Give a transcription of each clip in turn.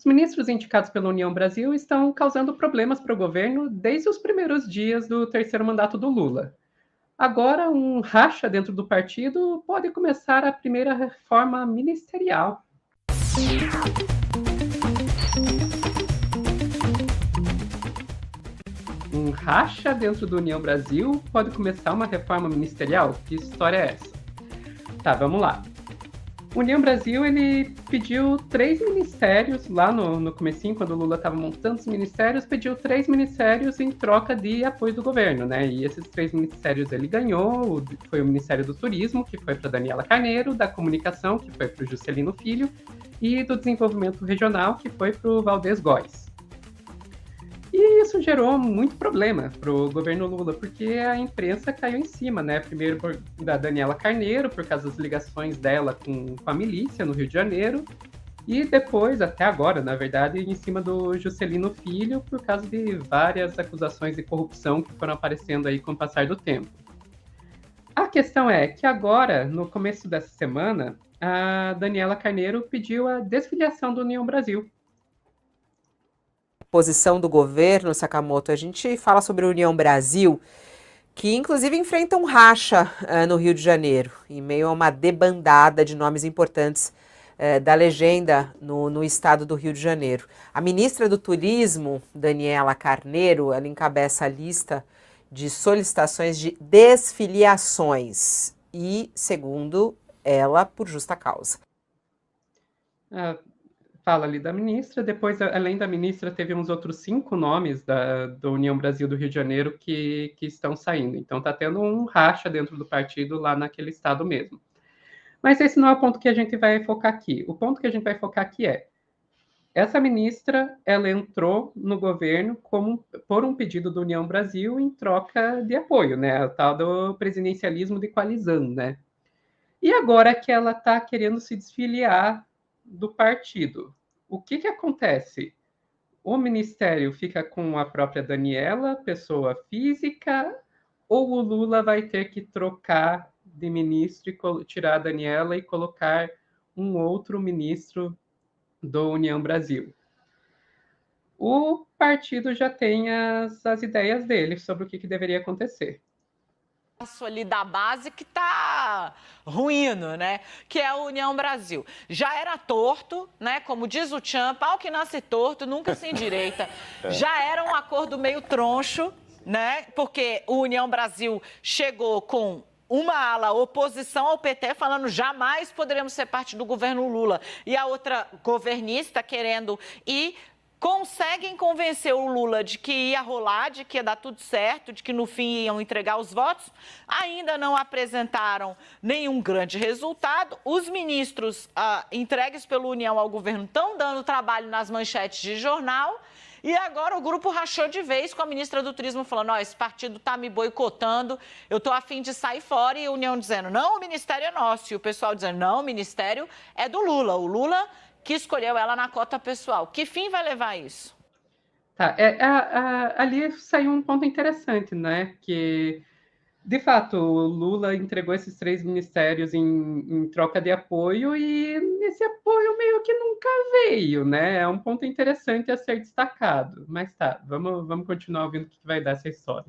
Os ministros indicados pela União Brasil estão causando problemas para o governo desde os primeiros dias do terceiro mandato do Lula. Agora, um racha dentro do partido pode começar a primeira reforma ministerial. Um racha dentro da União Brasil pode começar uma reforma ministerial? Que história é essa? Tá, vamos lá. União Brasil, ele pediu 3 ministérios, lá no comecinho, quando o Lula estava montando os ministérios, pediu 3 ministérios em troca de apoio do governo, né? E esses 3 ministérios ele ganhou, foi o Ministério do Turismo, que foi para Daniela Carneiro, da Comunicação, que foi para o Juscelino Filho, e do Desenvolvimento Regional, que foi para o Valdez Góes. E isso gerou muito problema para o governo Lula, porque a imprensa caiu em cima, né? Primeiro da Daniela Carneiro, por causa das ligações dela com a milícia no Rio de Janeiro, e depois, até agora, na verdade, em cima do Juscelino Filho, por causa de várias acusações de corrupção que foram aparecendo aí com o passar do tempo. A questão é que agora, no começo dessa semana, a Daniela Carneiro pediu a desfiliação da União Brasil. Posição do governo, Sakamoto, a gente fala sobre a União Brasil, que inclusive enfrenta um racha no Rio de Janeiro, em meio a uma debandada de nomes importantes da legenda no estado do Rio de Janeiro. A ministra do Turismo, Daniela Carneiro, ela encabeça a lista de solicitações de desfiliações e, segundo ela, por justa causa. Fala ali da ministra, depois, além da ministra, teve uns outros 5 nomes da União Brasil do Rio de Janeiro que estão saindo. Então, está tendo um racha dentro do partido lá naquele estado mesmo. Mas esse não é o ponto que a gente vai focar aqui. O ponto que a gente vai focar aqui é, essa ministra, ela entrou no governo por um pedido da União Brasil em troca de apoio, né? O tal do presidencialismo de coalizão, né? E agora que ela está querendo se desfiliar do partido, o que acontece? O ministério fica com a própria Daniela, pessoa física, ou o Lula vai ter que trocar de ministro e tirar a Daniela e colocar um outro ministro do União Brasil? O partido já tem as ideias dele sobre o que deveria acontecer. Ali da base que está ruindo, né? Que é a União Brasil. Já era torto, né? Como diz o Tchan, pau que nasce torto, nunca se endireita. Já era um acordo meio troncho, né? Porque o União Brasil chegou com uma ala oposição ao PT falando jamais poderemos ser parte do governo Lula e a outra governista querendo ir. Conseguem convencer o Lula de que ia rolar, de que ia dar tudo certo, de que no fim iam entregar os votos. Ainda não apresentaram nenhum grande resultado. Os ministros entregues pela União ao governo estão dando trabalho nas manchetes de jornal. E agora o grupo rachou de vez com a ministra do Turismo falando, esse partido está me boicotando, eu estou a fim de sair fora. E a União dizendo, não, o ministério é nosso. E o pessoal dizendo, não, o ministério é do Lula. O Lula que escolheu ela na cota pessoal. Que fim vai levar isso? Tá, ali saiu um ponto interessante, né? Que, de fato, o Lula entregou esses 3 ministérios em troca de apoio e esse apoio meio que nunca veio, né? É um ponto interessante a ser destacado. Mas tá, vamos continuar ouvindo o que vai dar essa história.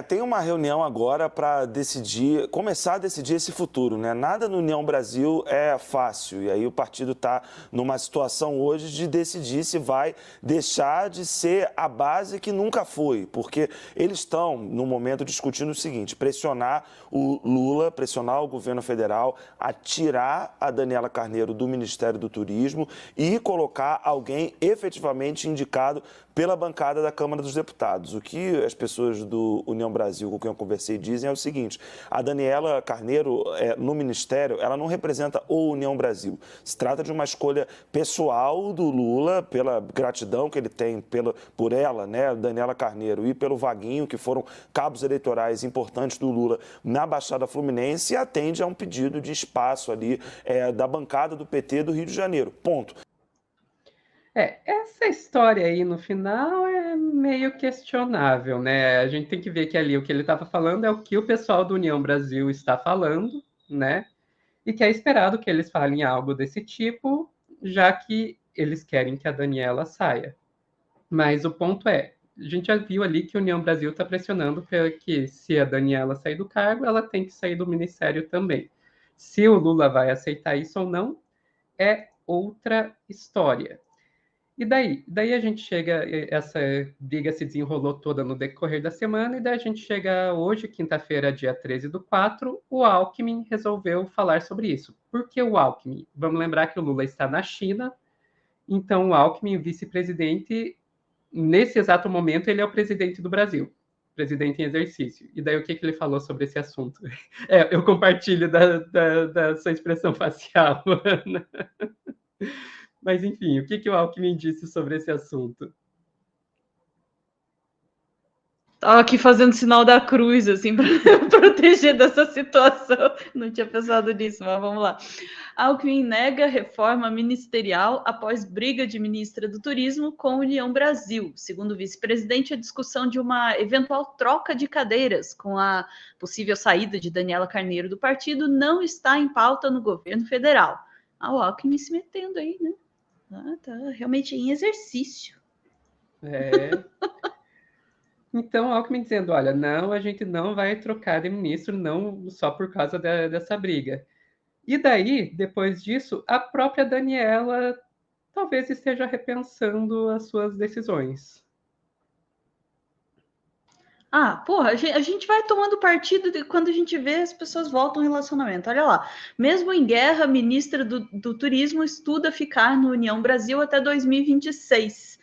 Tem uma reunião agora para decidir, começar a decidir esse futuro, né? Nada no União Brasil é fácil. E aí o partido está numa situação hoje de decidir se vai deixar de ser a base que nunca foi. Porque eles estão, no momento, discutindo o seguinte, pressionar o Lula, pressionar o governo federal a tirar a Daniela Carneiro do Ministério do Turismo e colocar alguém efetivamente indicado pela bancada da Câmara dos Deputados. O que as pessoas do União Brasil, com quem eu conversei, dizem é o seguinte, a Daniela Carneiro, no Ministério, ela não representa o União Brasil. Se trata de uma escolha pessoal do Lula, pela gratidão que ele tem por ela, né, Daniela Carneiro, e pelo Vaguinho, que foram cabos eleitorais importantes do Lula na Baixada Fluminense, e atende a um pedido de espaço ali da bancada do PT do Rio de Janeiro. Ponto. Essa história aí no final é meio questionável, né? A gente tem que ver que ali o que ele estava falando é o que o pessoal do União Brasil está falando, né? E que é esperado que eles falem algo desse tipo, já que eles querem que a Daniela saia. Mas o ponto é, a gente já viu ali que a União Brasil está pressionando para que, se a Daniela sair do cargo, ela tem que sair do ministério também. Se o Lula vai aceitar isso ou não, é outra história. E daí? Daí a gente chega, essa briga se desenrolou toda no decorrer da semana, e daí a gente chega hoje, quinta-feira, dia 13/4, o Alckmin resolveu falar sobre isso. Por que o Alckmin? Vamos lembrar que o Lula está na China, então o Alckmin, vice-presidente, nesse exato momento, ele é o presidente do Brasil, presidente em exercício. E daí o que ele falou sobre esse assunto? Eu compartilho da sua expressão facial, Ana. Mas, enfim, o que o Alckmin disse sobre esse assunto? Tava aqui fazendo sinal da cruz, assim, para proteger dessa situação. Não tinha pensado nisso, mas vamos lá. Alckmin nega reforma ministerial após briga de ministra do Turismo com União Brasil. Segundo o vice-presidente, a discussão de uma eventual troca de cadeiras com a possível saída de Daniela Carneiro do partido não está em pauta no governo federal. O Alckmin se metendo aí, né? Tá realmente em exercício. Então, o Alckmin dizendo, olha, não, a gente não vai trocar de ministro, não só por causa dessa briga. E daí, depois disso, a própria Daniela talvez esteja repensando as suas decisões. Porra, a gente vai tomando partido quando a gente vê as pessoas voltam ao relacionamento. Olha lá, mesmo em guerra, a ministra do Turismo estuda ficar no União Brasil até 2026.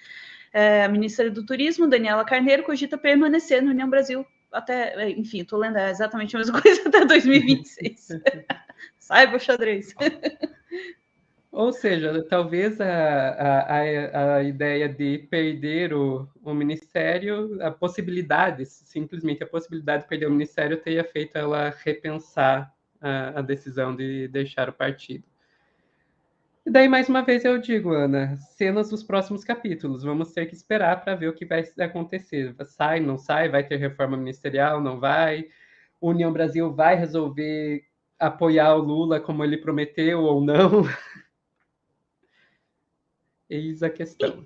A ministra do Turismo, Daniela Carneiro, cogita permanecer no União Brasil até, enfim, estou lendo exatamente a mesma coisa, até 2026. Saiba o xadrez. Ou seja, talvez a ideia de perder o ministério, simplesmente a possibilidade de perder o ministério tenha feito ela repensar a decisão de deixar o partido. E daí, mais uma vez, eu digo, Ana, cenas dos próximos capítulos. Vamos ter que esperar para ver o que vai acontecer. Sai, não sai? Vai ter reforma ministerial? Não vai? União Brasil vai resolver apoiar o Lula como ele prometeu ou não? Eis a questão.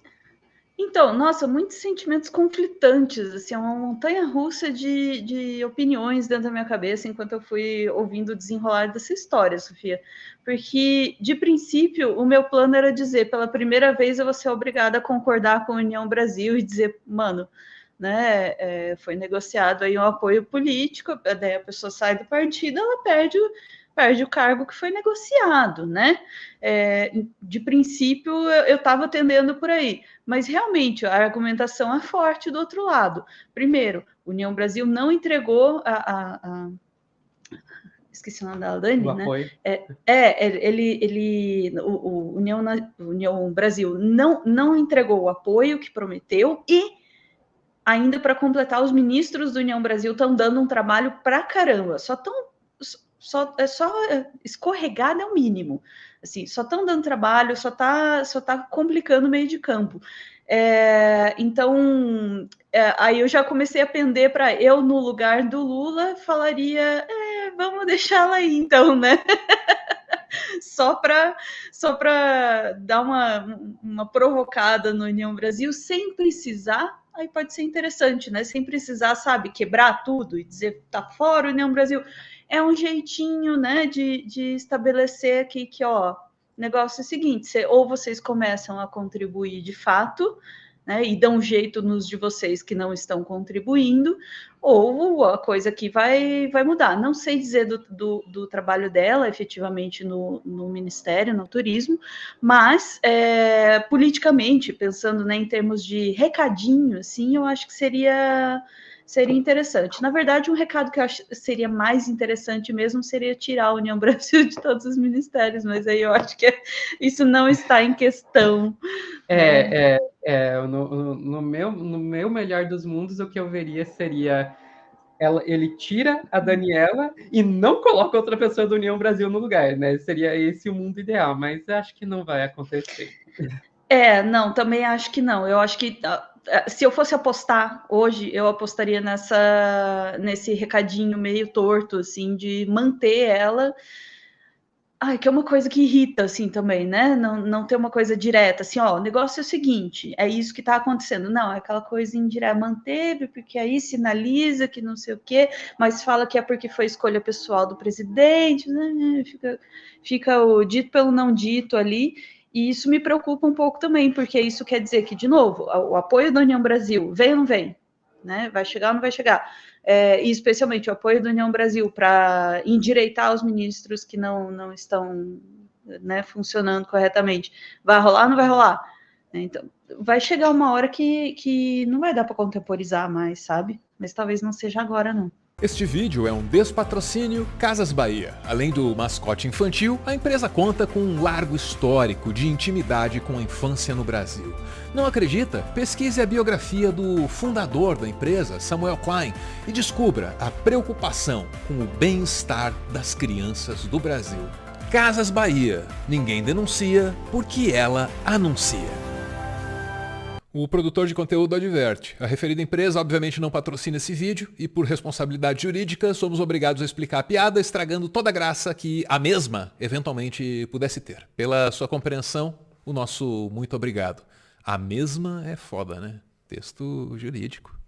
Então, nossa, muitos sentimentos conflitantes, assim, é uma montanha-russa de opiniões dentro da minha cabeça enquanto eu fui ouvindo o desenrolar dessa história, Sofia. Porque, de princípio, o meu plano era dizer, pela primeira vez eu vou ser obrigada a concordar com a União Brasil e dizer, mano, né, foi negociado aí um apoio político, daí a pessoa sai do partido, ela perde o cargo que foi negociado, né? De princípio, eu estava tendendo por aí. Mas, realmente, a argumentação é forte do outro lado. Primeiro, União Brasil não entregou esqueci o nome dela, Dani, né? O União Brasil não entregou o apoio que prometeu e, ainda para completar, os ministros do União Brasil estão dando um trabalho pra caramba. Só escorregada é o mínimo. Assim, só estão dando trabalho, só tá complicando o meio de campo. Então, aí eu já comecei a pender para eu, no lugar do Lula, falaria, vamos deixá-la aí, então, né? só para dar uma provocada no União Brasil, sem precisar, aí pode ser interessante, né? Sem precisar, sabe, quebrar tudo e dizer, tá fora o União Brasil. É um jeitinho, né, de estabelecer aqui que, ó, o negócio é o seguinte, ou vocês começam a contribuir de fato, né, e dão um jeito nos de vocês que não estão contribuindo, ou a coisa aqui vai mudar. Não sei dizer do trabalho dela, efetivamente, no Ministério, no Turismo, mas, politicamente, pensando, né, em termos de recadinho, assim, eu acho que seria interessante. Na verdade, um recado que eu acho que seria mais interessante mesmo seria tirar a União Brasil de todos os ministérios, mas aí eu acho que isso não está em questão. No meu melhor dos mundos, o que eu veria seria ele tira a Daniela e não coloca outra pessoa da União Brasil no lugar, né? Seria esse o mundo ideal, mas acho que não vai acontecer. Não, também acho que não. Eu acho que se eu fosse apostar hoje, eu apostaria nesse recadinho meio torto, assim, de manter ela que é uma coisa que irrita, assim, também, né? Não ter uma coisa direta, assim, ó, o negócio é o seguinte, é isso que tá acontecendo. Não, é aquela coisa indireta, manteve, porque aí sinaliza que não sei o quê, mas fala que é porque foi escolha pessoal do presidente, né? Fica o dito pelo não dito ali, e isso me preocupa um pouco também, porque isso quer dizer que, de novo, o apoio da União Brasil vem ou não vem? Né? Vai chegar ou não vai chegar? E especialmente o apoio da União Brasil para endireitar os ministros que não estão, né, funcionando corretamente. Vai rolar ou não vai rolar? Então, vai chegar uma hora que não vai dar para contemporizar mais, sabe? Mas talvez não seja agora, não. Este vídeo é um despatrocínio Casas Bahia. Além do mascote infantil, a empresa conta com um largo histórico de intimidade com a infância no Brasil. Não acredita? Pesquise a biografia do fundador da empresa, Samuel Klein, e descubra a preocupação com o bem-estar das crianças do Brasil. Casas Bahia. Ninguém denuncia porque ela anuncia. O produtor de conteúdo adverte. A referida empresa obviamente não patrocina esse vídeo e, por responsabilidade jurídica, somos obrigados a explicar a piada, estragando toda a graça que a mesma eventualmente pudesse ter. Pela sua compreensão, o nosso muito obrigado. A mesma é foda, né? Texto jurídico.